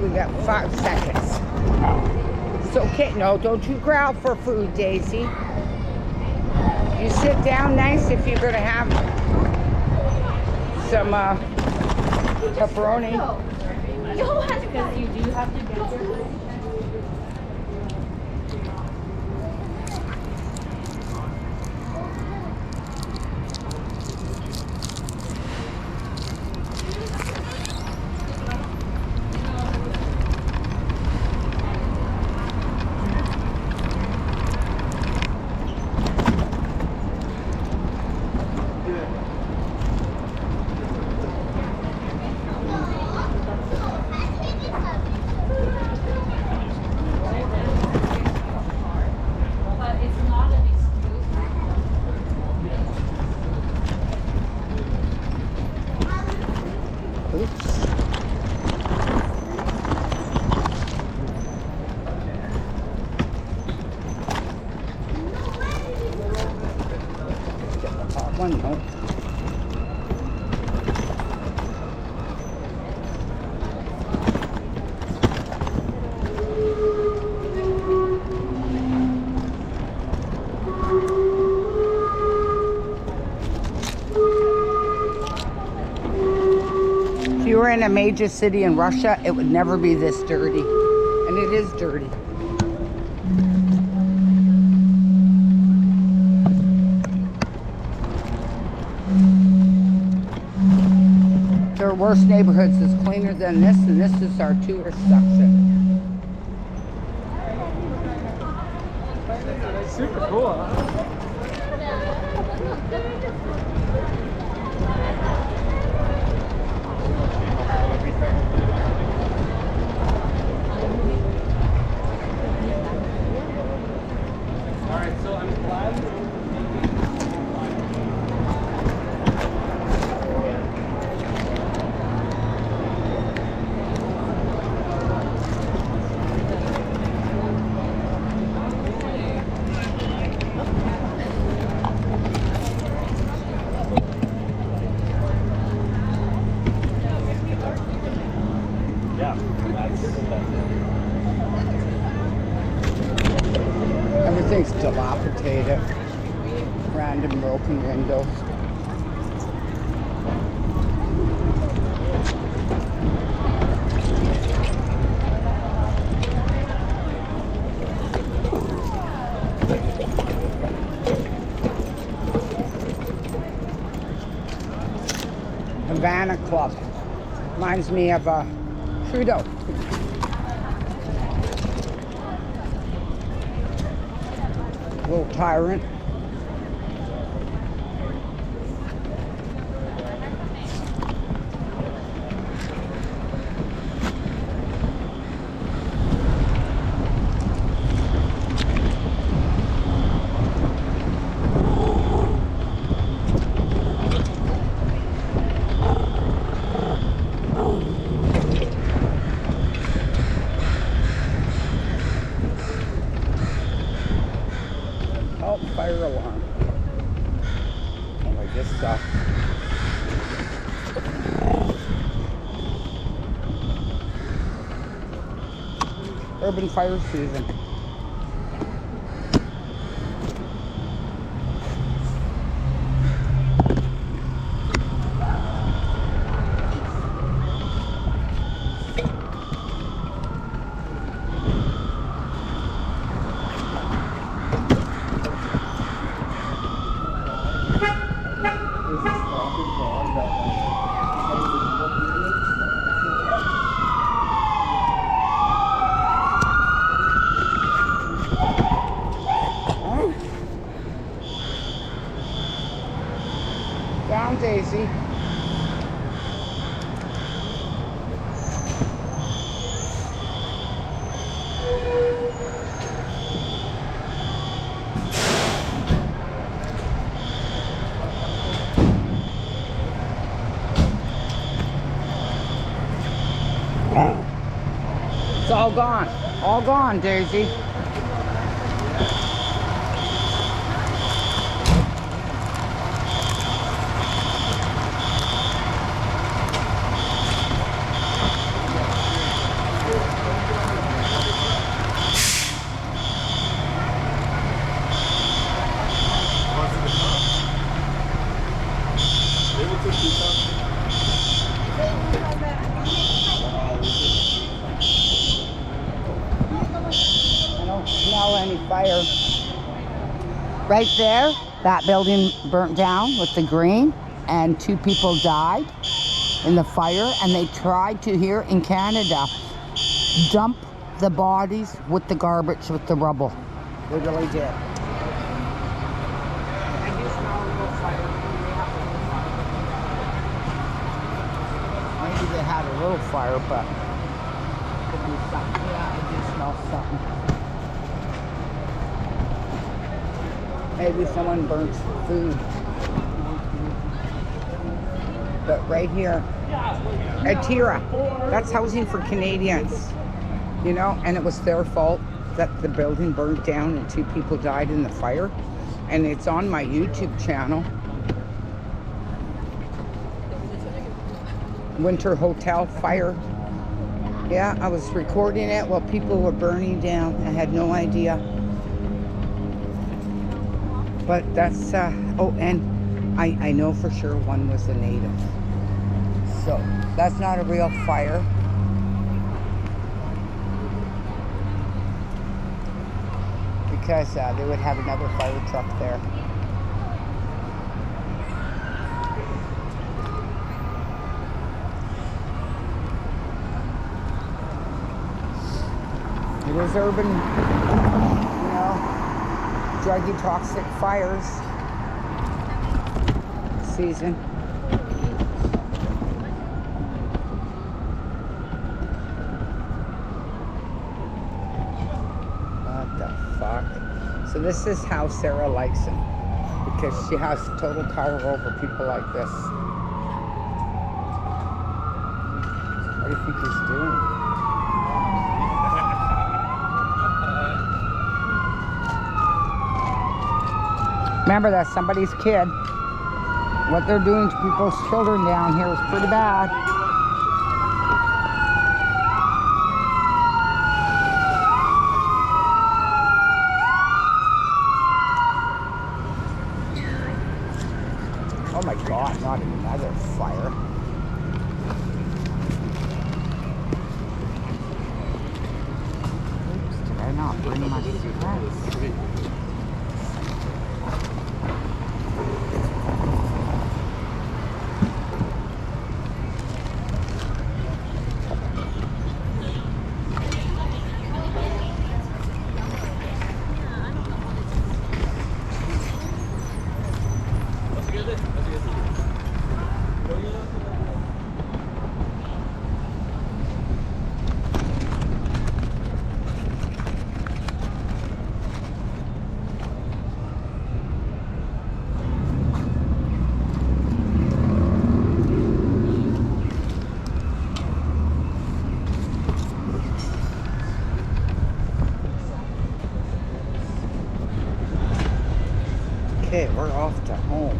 We got 5 seconds. It's okay. No, don't you growl for food, Daisy. You sit down nice if you're going to have some pepperoni. Because you do have to get your... One more. If you were in a major city in Russia, it would never be this dirty. And it is dirty. There are worse neighborhoods that's cleaner than this, and this is our tourist section. Super cool, huh? Alright, so I'm glad. Everything's dilapidated. Random broken windows. Havana Club. Reminds me of Trudeau. Little tyrant. Fire alarm. Oh, like this stuff. Urban fire season. Down, Daisy. It's all gone. All gone, Daisy. Right there, that building burnt down with the green, and 2 people died in the fire, and they tried to, here in Canada, dump the bodies with the garbage, with the rubble. They really did. I do smell a little fire. Maybe they had a little fire, but could be something. Yeah, I do smell something. Maybe someone burnt food. But right here, Atira, that's housing for Canadians, you know, and it was their fault that the building burned down and 2 people died in the fire. And it's on my YouTube channel. Winter Hotel fire. Yeah, I was recording it while people were burning down. I had no idea. But that's, oh, and I know for sure one was a native. So that's not a real fire. Because they would have another fire truck there. It is urban, you know, druggy, toxic fires season. What the fuck? So this is how Sarah likes him, because she has total power over people like this. What do you think he's doing? Remember, that's somebody's kid. What they're doing to people's children down here is pretty bad. Oh my God, not another fire. Oops, did I not bring my cigarettes? Okay, we're off to home.